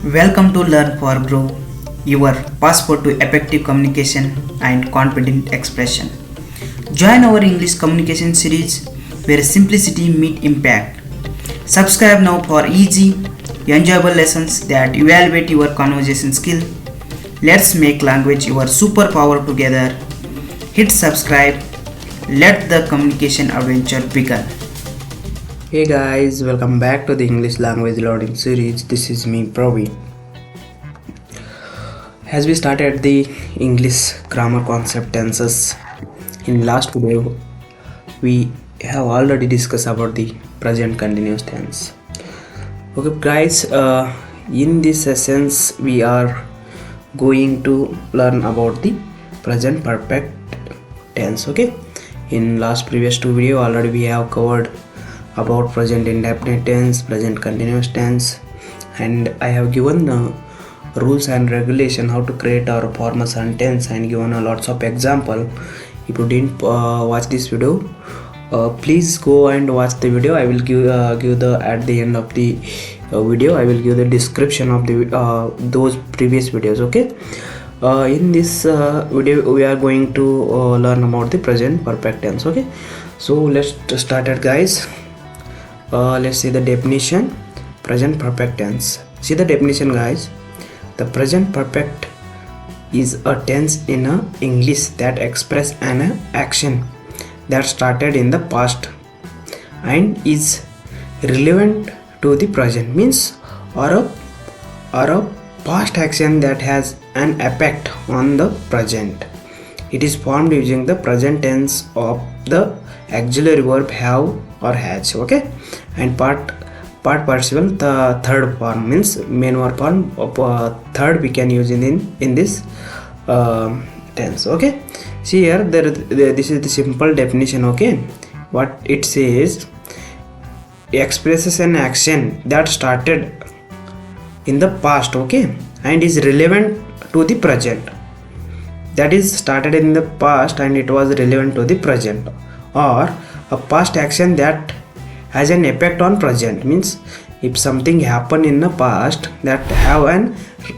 Welcome to Learn for Grow, your passport to effective communication and confident expression. Join our English communication series where simplicity meets impact. Subscribe now for easy, enjoyable lessons that evaluate your conversation skill. Let's make language your superpower together. Hit subscribe. Let the communication adventure begin. Hey guys, welcome back to the English language learning series. This is me, Praveen. As we started the English grammar concept tenses in last video, we have already discussed about the present continuous tense. Okay guys, in this sessions we are going to learn about the present perfect tense. Okay, in last previous two video already we have covered about present indefinite tense, present continuous tense, and I have given rules and regulation how to create our formal sentence and given lots of example. If you didn't watch this video, please go and watch the video. I will give the at the end of the video I will give the description of the those previous videos. Okay, in this video we are going to learn about the present perfect tense. Okay, so let's start it guys. Let's see the definition. Present perfect tense. See the definition guys. The present perfect is a tense in English that express an action that started in the past and is relevant to the present, means or a past action that has an effect on the present. It is formed using the present tense of the auxiliary verb have or has. Okay, and part participle, the third form, means main verb form of third we can use in this tense. Okay, see here this is the simple definition. Okay, what it says: expresses an action that started in the past, okay, and is relevant to the present. That is, started in the past and it was relevant to the present, or a past action that has an effect on present, means if something happened in the past that have an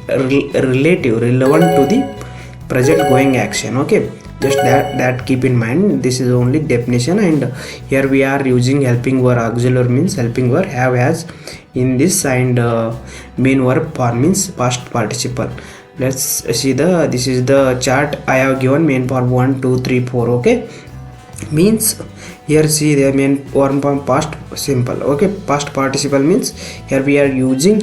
relative relevant to the present going action. Okay, just that keep in mind. This is only definition, and here we are using helping verb auxiliary, means helping verb have has in this, and main verb form means past participle. Let's see this is the chart I have given. Main verb 1 2 3 4. Okay, means here see the main verb form past simple. Okay, past participle means here we are using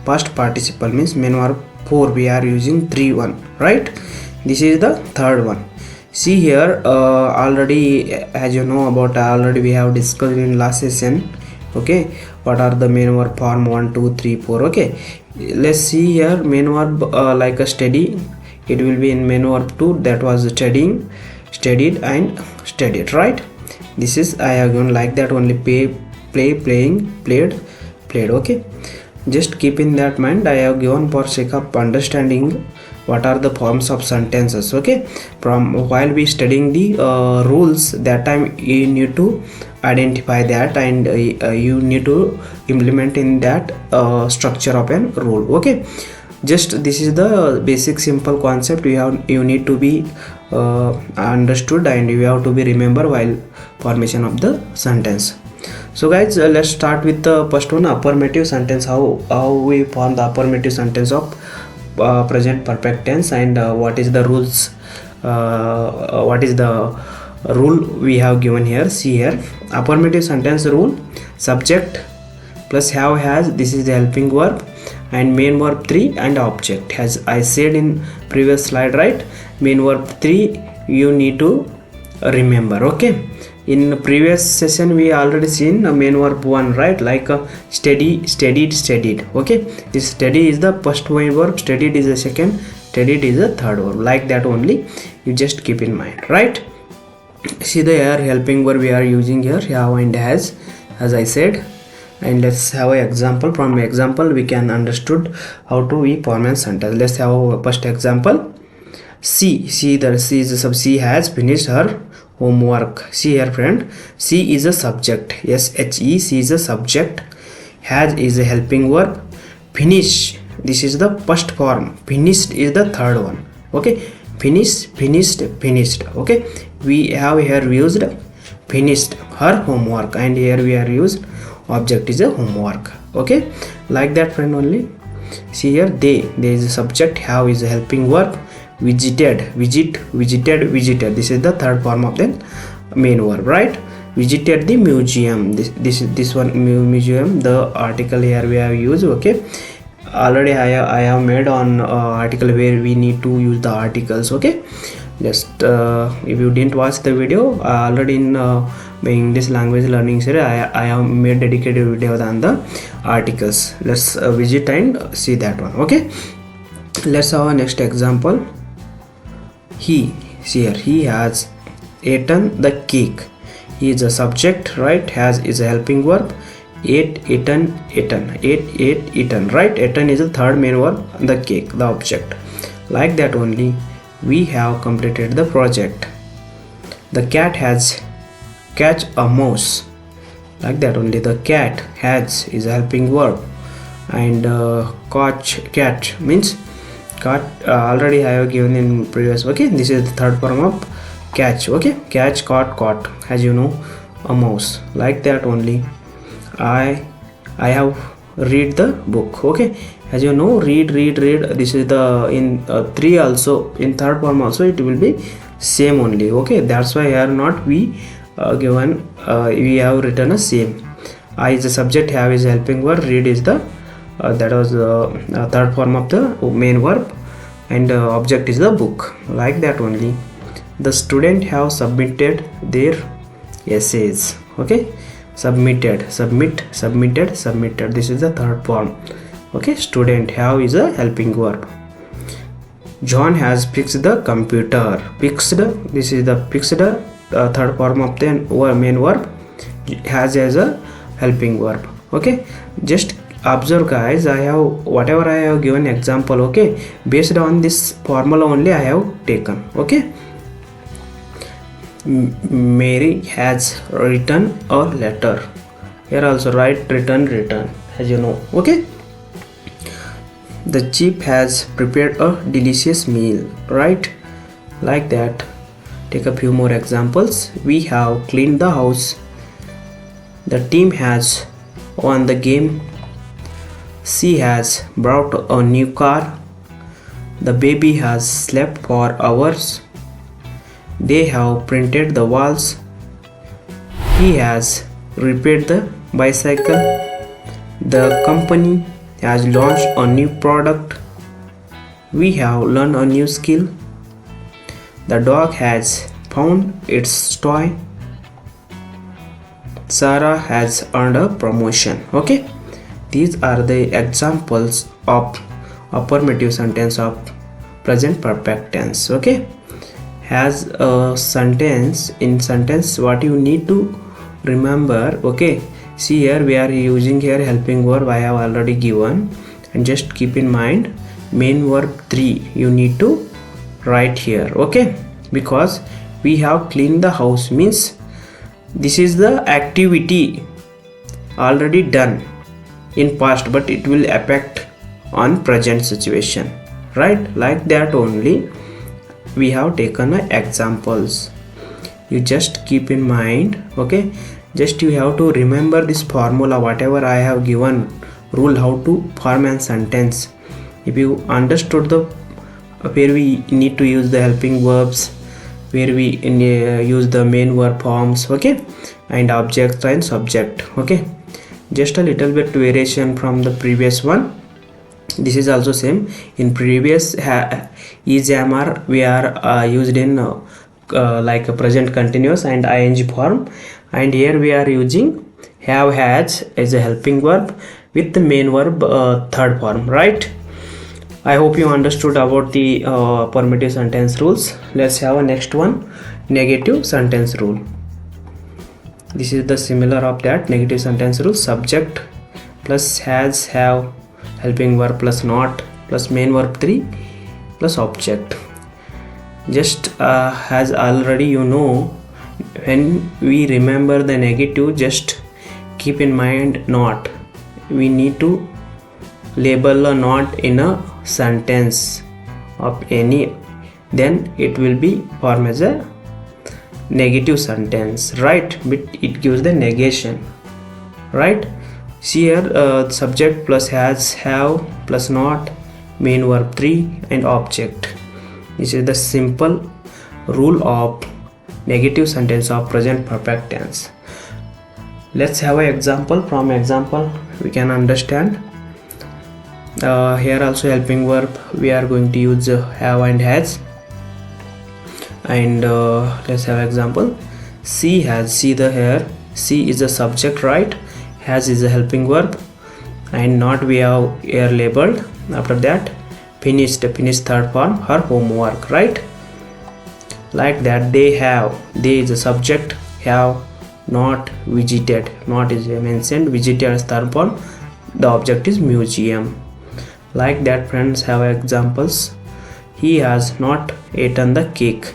past participle, means main verb 4 we are using 3 1, right? This is the third one. See here already, as you know about, already we have discussed in last session. Okay, what are the main verb form 1 2 3 4. Okay, let's see here main verb like a steady, it will be in main verb 2, that was studying, studied, and studied, right? This is I have given like that only. Play, playing, played, played. Okay, just keep in that mind. I have given for sake of understanding what are the forms of sentences. Okay, from while we studying the rules, that time you need to identify that, and you need to implement in that structure of an rule. Okay, just this is the basic simple concept you need to be understood, and you have to be remember while formation of the sentence. So guys, let's start with the first one, affirmative sentence. How we form the affirmative sentence of present perfect tense, and what is the rules, what is the rule we have given here. See here, affirmative sentence rule: subject plus have has, this is the helping verb, and main verb 3 and object, as I said in previous slide, right? Main verb 3 you need to remember. Okay, in the previous session we already seen main verb 1, right? Like steady, studied, studied. Okay, this steady is the first main verb, studied is the second, studied is the third verb. Like that only, you just keep in mind, right? See the here helping verb we are using here, have and has, as I said. And let's have an example. From example we can understood how to we form a sentence. Let's have a first example. C has finished her homework. See here friend, C is a subject, she is a subject, has is a helping verb, finish this is the first form, finished is the third one. Okay, finished. Okay, we have here used finished her homework, and here we are used object is a homework. Okay, like that friend only. See here, there is a subject, have is a helping verb, visited. This is the third form of the main verb, right? Visited the museum. This one museum. The article here we have used. Okay, already I have made on article where we need to use the articles. Okay, just if you didn't watch the video, already in English language learning series I have made dedicated video on the articles. Let's visit and see that one. Okay, let's have a next example. He has eaten the cake. He is a subject, right? Has is a helping verb. Ate, eaten, right? Eaten is the third main verb. The cake, the object. Like that only, we have completed the project. The cat has catch a mouse. Like that only, the cat has is a helping verb, and catch means caught. Already I have given in previous. Okay, this is the third form of catch. Okay, catch, caught, as you know, a mouse. Like that only, I have read the book. Okay, as you know, read. This is the in 3 also, in third form also it will be same only. Okay, that's why here not we given we have written a same. I is the subject, have is helping verb, read is the that was the third form of the main verb, and object is the book. Like that only, the student have submitted their essays. Okay, submitted. This is the third form. Okay, student have is a helping verb. John has fixed the computer. Fixed, this is the fixed third form of the main verb. Has as a helping verb. Okay, just observe guys, I have whatever I have given example. Okay, based on this formula only I have taken. Okay, Mary has written a letter. Here also write written, as you know. Okay, the chef has prepared a delicious meal, right? Like that. Take a few more examples. We have cleaned the house. The team has won the game. She has brought a new car. The baby has slept for hours. They have printed the walls. He has repaired the bicycle. The company has launched a new product. We have learned a new skill. The dog has found its toy. Sarah has earned a promotion. Okay, these are the examples of affirmative sentence of present perfect tense. Okay, has a sentence, in sentence what you need to remember. Okay, see here we are using here helping verb I have already given, and just keep in mind main verb 3 you need to write here. Okay, because we have cleaned the house means this is the activity already done in past, but it will affect on present situation, right? Like that only we have taken examples. You just keep in mind. Okay, just you have to remember this formula whatever I have given rule how to form a sentence. If you understood the where we need to use the helping verbs, where we use the main verb forms, okay, and object and subject. Okay, just a little bit variation from the previous one. This is also same. In previous is, am, are we are used in like a present continuous and ing form, and here we are using have, has as a helping verb with the main verb third form, right? I hope you understood about the affirmative sentence rules. Let's have a next one, negative sentence rule. This is the similar of that negative sentence rule. Subject plus has, have, helping verb plus not plus main verb 3 plus object. Just as already you know, when we remember the negative, just keep in mind not. We need to label a not in a sentence of any, then it will be formed as a negative sentence, right? But it gives the negation, right? See here, subject plus has, have plus not, main verb 3 and object. This is the simple rule of negative sentence of present perfect tense. Let's have an example. From example we can understand. Here also helping verb we are going to use have and has. And let's have example. She has, see the here, she is a subject, right? Has is a helping verb, and not we have here labeled. After that finished third form, her homework, right? Like that. They have, they is a subject, have not visited, not is mentioned, visited as third form, the object is museum. Like that friends, have examples. He has not eaten the cake.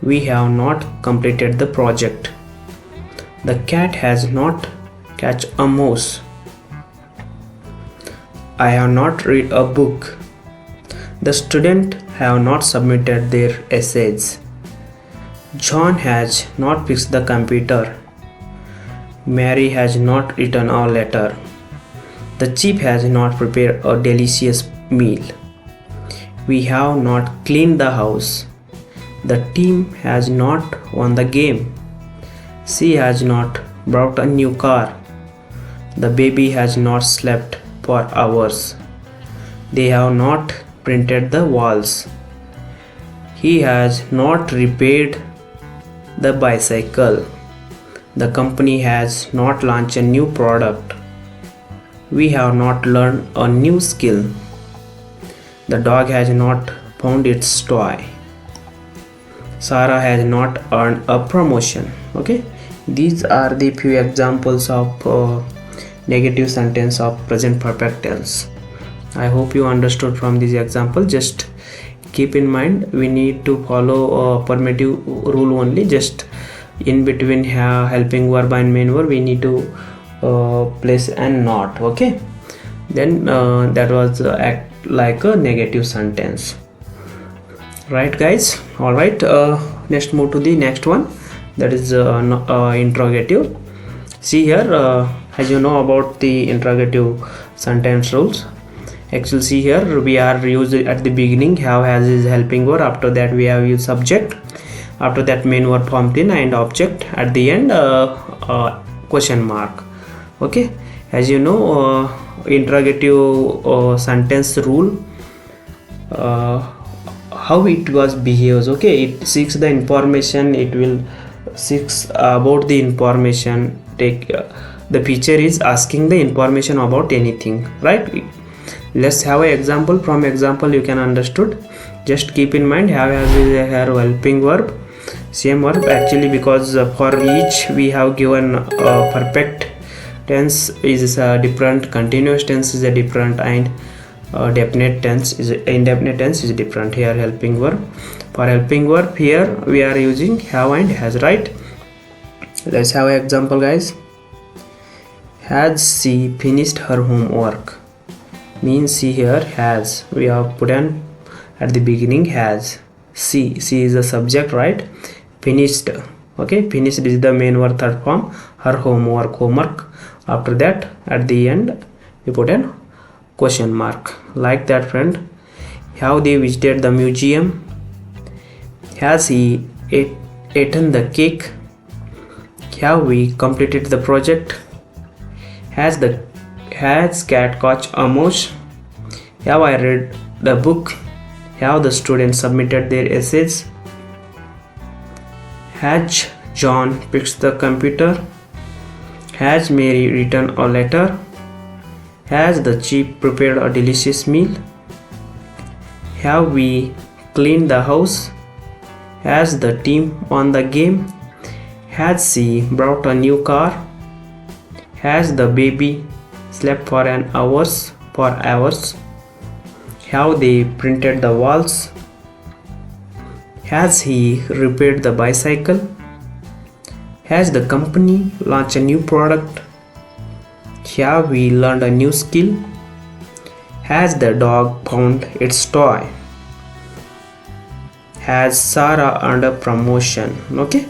We have not completed the project. The cat has not catch a mouse. I have not read a book. The student have not submitted their essays. John has not fixed the computer. Mary has not written a letter. The chief has not prepared a delicious meal. We have not cleaned the house. The team has not won the game. She has not brought a new car. The baby has not slept for hours. They have not painted the walls. He has not repaired the bicycle. The company has not launched a new product. We have not learned a new skill. The dog has not found its toy. Sarah has not earned a promotion. Okay, these are the few examples of negative sentence of present perfect tense. I hope you understood from this example. Just keep in mind we need to follow affirmative rule only. Just in between helping verb and main verb we need to place and not. Okay, then that was act like a negative sentence, right guys? All right, let's move to the next one, that is interrogative. See here, as you know about the interrogative sentence rules. Actually, see here we are used at the beginning have, has is helping verb. After that we have used subject. After that main verb form 10 and object. At the end question mark. Okay, as you know, interrogative sentence rule, how it was behaves. Okay, it seeks the information, it will seeks about the information. Take the feature is asking the information about anything, right? Let's have an example. From example you can understood. Just keep in mind have has is a here helping verb, same verb actually, because for each we have given perfect tense is different, continuous tense is a different, and definite tense is indefinite tense is different. Here helping verb, for helping verb here we are using have and has, right? Let's have an example guys. Has she finished her homework? Means she here has, we have put an at the beginning has. She is a subject, right? Finished. Okay, finished is the main verb third form, her homework. After that at the end we put an question mark. Like that friend. Have they visited the museum? Has he eaten the cake? Have we completed the project? Has cat caught a mouse? Have I read the book? Have the students submitted their essays? Has John fixed the computer? Has Mary written a letter? Has the chief prepared a delicious meal? Have we cleaned the house? Has the team won the game? Has she brought a new car? Has the baby slept for hours? Have they printed the walls? Has he repaired the bicycle? Has the company launched a new product? Have we learned a new skill? Has the dog found its toy? Has Sarah earned a promotion? Okay,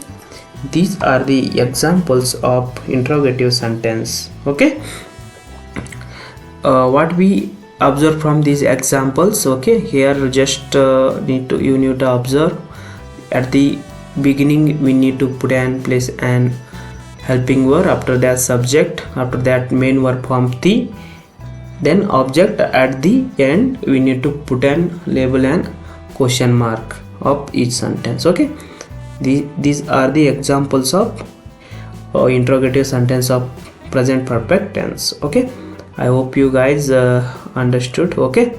these are the examples of interrogative sentence. Okay, what we observe from these examples? Okay, here just you need to observe at the beginning we need to put and place an helping verb, after that subject, after that main verb form the, then object, at the end we need to put an label and question mark of each sentence. Okay, these are the examples of interrogative sentence of present perfect tense. Okay, I hope you guys understood. Okay,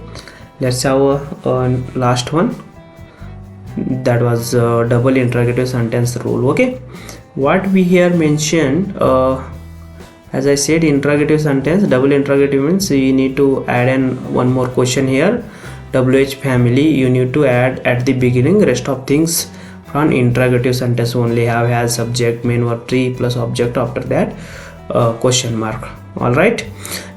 let's have a last one, that was double interrogative sentence rule. Okay, what we here mentioned, as I said, interrogative sentence, double interrogative means you need to add one more question here. WH family you need to add at the beginning, rest of things from interrogative sentence only have has subject, main verb, tree plus object, after that question mark. All right,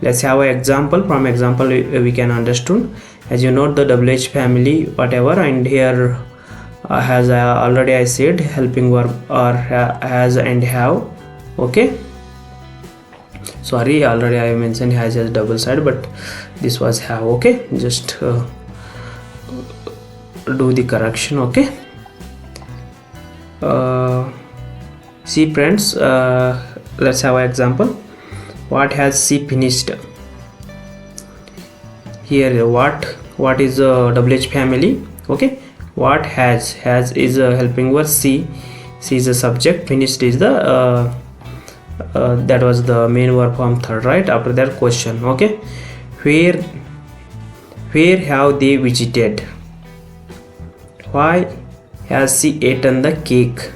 let's have an example. From example we can understand, as you know, the WH family whatever, and here has already I said helping verb or has and have. Okay, sorry, already I mentioned has as double side, but this was have. Okay, just do the correction. Okay, see friends, let's have an example. What has she finished? Here what is a WH family? Okay, what has is a helping verb, she is a subject, finished is the that was the main verb form third, right? After that question. Okay, where have they visited? Why has she eaten the cake?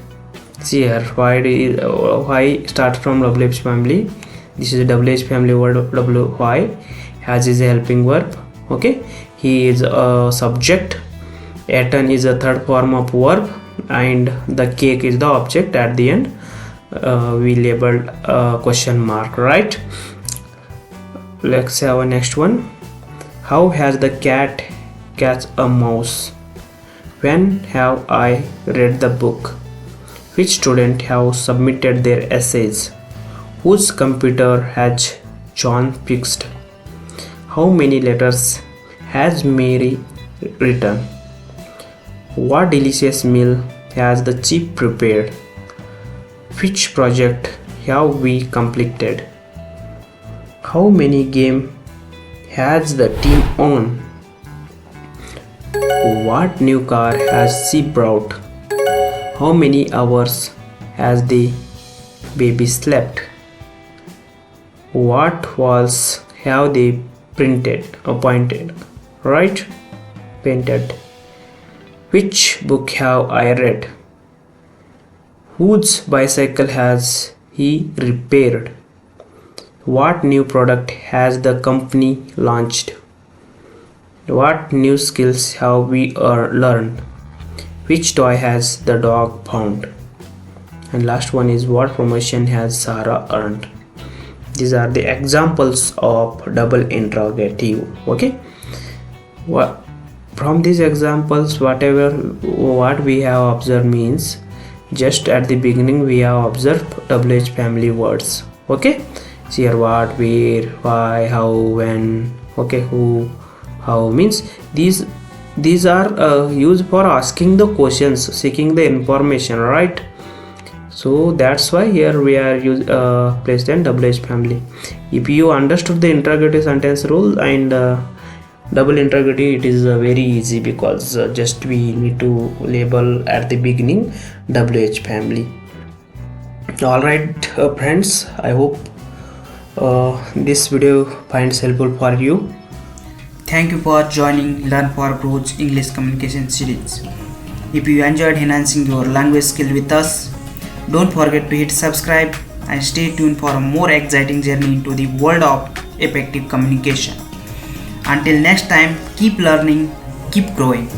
See here, why start from WH family. This is a WH family word. Why has is a helping verb. Okay, he is a subject, eaten is a third form of verb, and the cake is the object. At the end we labeled question mark, right? Let's have a next one. How has the cat catch a mouse? When have I read the book? Which student have submitted their essays? Whose computer has John fixed? How many letters has Mary written? What delicious meal has the chief prepared? Which project have we completed? How many games has the team on? What new car has she brought? How many hours has the baby slept? What walls have they painted? Right? Painted. Which book have I read? Whose bicycle has he repaired? What new product has the company launched? What new skills have we learned? Which toy has the dog found? And last one is, what promotion has Sarah earned? These are the examples of double interrogative. Okay, from these examples what we have observed means, just at the beginning we have observed WH family words. Okay, see here, what, where, why, how, when. Okay, who, how means these are used for asking the questions, seeking the information, right? So that's why here we are placed in WH family. If you understood the interrogative sentence rule and double interrogative, it is very easy, because just we need to label at the beginning WH family. All right, friends, I hope this video finds helpful for you. Thank you for joining Learn for Growth English Communication series. If you enjoyed enhancing your language skill with us, don't forget to hit subscribe and stay tuned for a more exciting journey into the world of effective communication. Until next time, keep learning, keep growing.